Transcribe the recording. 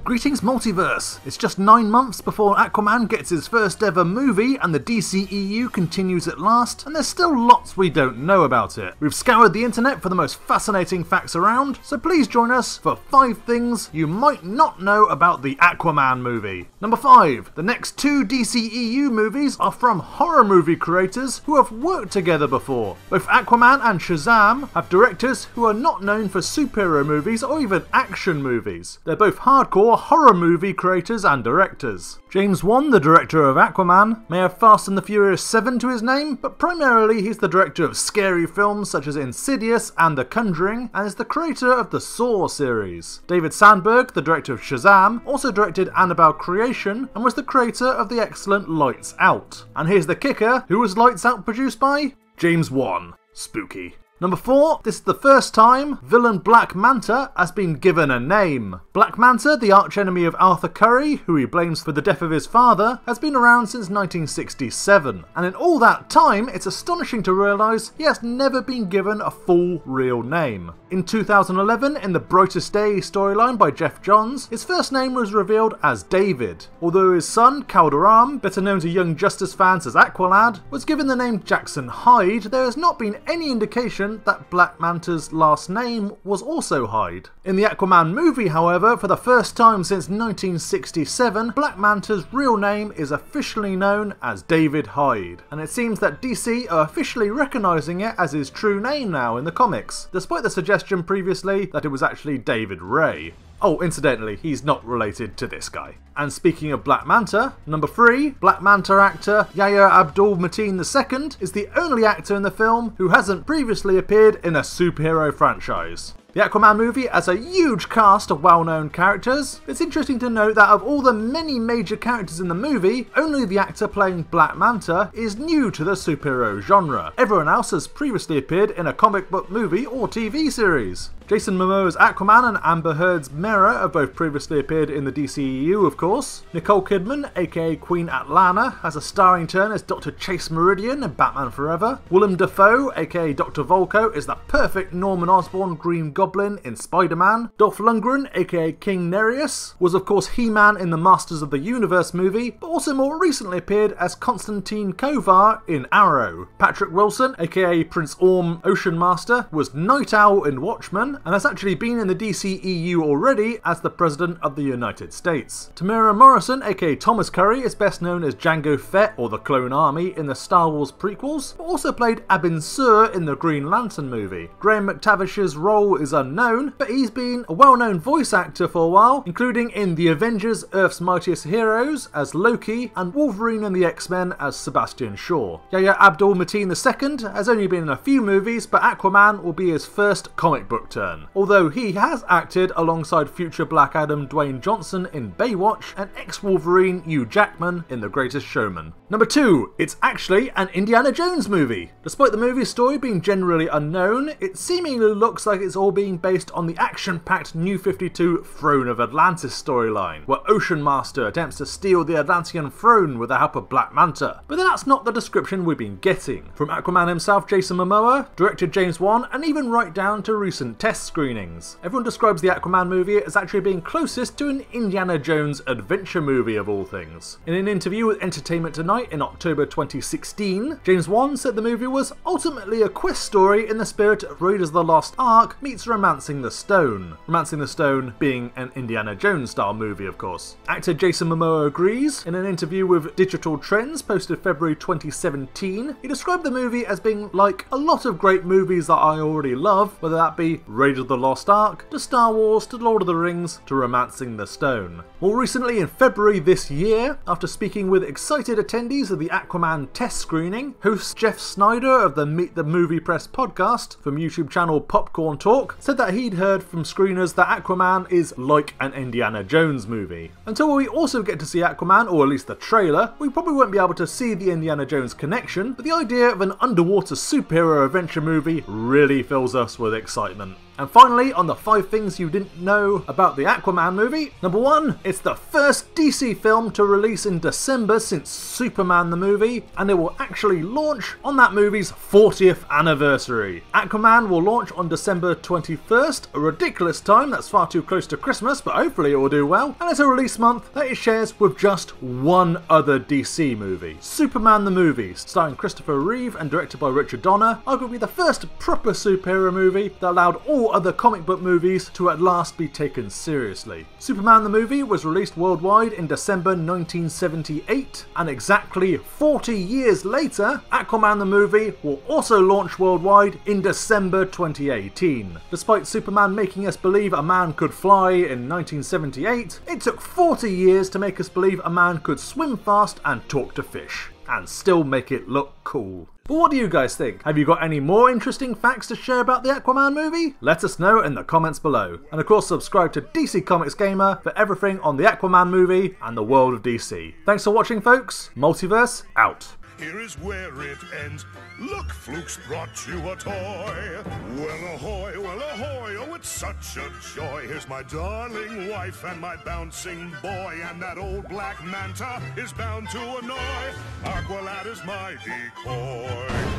Greetings Multiverse! It's just 9 months before Aquaman gets his first ever movie and the DCEU continues at last, and there's still lots we don't know about it. We've scoured the internet for the most fascinating facts around, so please join us for 5 things you might not know about the Aquaman movie. Number 5. The next 2 DCEU movies are from horror movie creators who have worked together before. Both Aquaman and Shazam have directors who are not known for superhero movies or even action movies. They're both hardcore horror movie creators and directors. James Wan, the director of Aquaman, may have Fast and the Furious 7 to his name, but primarily he's the director of scary films such as Insidious and The Conjuring, and is the creator of the Saw series. David Sandberg, the director of Shazam, also directed Annabelle Creation and was the creator of the excellent Lights Out. And here's the kicker, who was Lights Out produced by? James Wan. Spooky. Number 4, this is the first time villain Black Manta has been given a name. Black Manta, the archenemy of Arthur Curry, who he blames for the death of his father, has been around since 1967, and in all that time it's astonishing to realise he has never been given a full real name. In 2011, in the Brightest Day storyline by Jeff Johns, his first name was revealed as David, although his son, Calderam, better known to Young Justice fans as Aqualad, was given the name Jackson Hyde. There has not been any indication that Black Manta's last name was also Hyde. In the Aquaman movie, however, for the first time since 1967, Black Manta's real name is officially known as David Hyde, and it seems that DC are officially recognising it as his true name now in the comics, despite the suggestion previously that it was actually David Ray. Oh, incidentally, he's not related to this guy. And speaking of Black Manta, number 3, Black Manta actor Yahya Abdul-Mateen II is the only actor in the film who hasn't previously appeared in a superhero franchise. The Aquaman movie has a huge cast of well-known characters. It's interesting to note that of all the many major characters in the movie, only the actor playing Black Manta is new to the superhero genre. Everyone else has previously appeared in a comic book movie or TV series. Jason Momoa's Aquaman and Amber Heard's Mera have both previously appeared in the DCEU, of course. Nicole Kidman, aka Queen Atlanta, has a starring turn as Dr. Chase Meridian in Batman Forever. Willem Dafoe, aka Dr. Volko, is the perfect Norman Osborn Green Goblin in Spider-Man. Dolph Lundgren, aka King Nereus, was of course He-Man in the Masters of the Universe movie, but also more recently appeared as Konstantin Kovar in Arrow. Patrick Wilson, aka Prince Orm Ocean Master, was Night Owl in Watchmen, and has actually been in the DCEU already as the President of the United States. Tamira Morrison, aka Thomas Curry, is best known as Jango Fett or the Clone Army in the Star Wars prequels, but also played Abin Sur in the Green Lantern movie. Graham McTavish's role is unknown, but he's been a well-known voice actor for a while, including in The Avengers Earth's Mightiest Heroes as Loki and Wolverine and the X-Men as Sebastian Shaw. Yahya Abdul-Mateen II has only been in a few movies, but Aquaman will be his first comic book turn. Although he has acted alongside future Black Adam Dwayne Johnson in Baywatch and ex-Wolverine Hugh Jackman in The Greatest Showman. Number 2, it's actually an Indiana Jones movie. Despite the movie's story being generally unknown, it seemingly looks like it's all being based on the action-packed New 52 Throne of Atlantis storyline, where Ocean Master attempts to steal the Atlantean throne with the help of Black Manta. But that's not the description we've been getting. From Aquaman himself, Jason Momoa, director James Wan, and even right down to recent test screenings. Everyone describes the Aquaman movie as actually being closest to an Indiana Jones adventure movie of all things. In an interview with Entertainment Tonight in October 2016, James Wan said the movie was ultimately a quest story in the spirit of Raiders of the Lost Ark meets Romancing the Stone. Romancing the Stone being an Indiana Jones style movie, of course. Actor Jason Momoa agrees. In an interview with Digital Trends posted February 2017, he described the movie as being like a lot of great movies that I already love, whether that be Raiders of the Lost Ark, to Star Wars, to Lord of the Rings, to Romancing the Stone. More recently, in February this year, after speaking with excited attendees of the Aquaman test screening, host Jeff Snyder of the Meet the Movie Press podcast from YouTube channel Popcorn Talk said that he'd heard from screeners that Aquaman is like an Indiana Jones movie. Until we also get to see Aquaman, or at least the trailer, we probably won't be able to see the Indiana Jones connection, but the idea of an underwater superhero adventure movie really fills us with excitement. And finally, on the 5 things you didn't know about the Aquaman movie. Number 1, it's the first DC film to release in December since Superman the movie, and it will actually launch on that movie's 40th anniversary. Aquaman will launch on December 21st, a ridiculous time that's far too close to Christmas, but hopefully it will do well, and it's a release month that it shares with just one other DC movie, Superman the movie, starring Christopher Reeve and directed by Richard Donner, arguably the first proper superhero movie that allowed all other comic book movies to at last be taken seriously. Superman the movie was released worldwide in December 1978, and exactly 40 years later, Aquaman the movie will also launch worldwide in December 2018. Despite Superman making us believe a man could fly in 1978, it took 40 years to make us believe a man could swim fast and talk to fish, and still make it look cool. But what do you guys think? Have you got any more interesting facts to share about the Aquaman movie? Let us know in the comments below. And of course, subscribe to DC Comics Gamer for everything on the Aquaman movie and the world of DC. Thanks for watching, folks. Multiverse out. Here is where it ends. Look, Fluke's brought you a toy. Well ahoy, oh it's such a joy. Here's my darling wife and my bouncing boy, and that old black manta is bound to annoy. Aqualad is my decoy.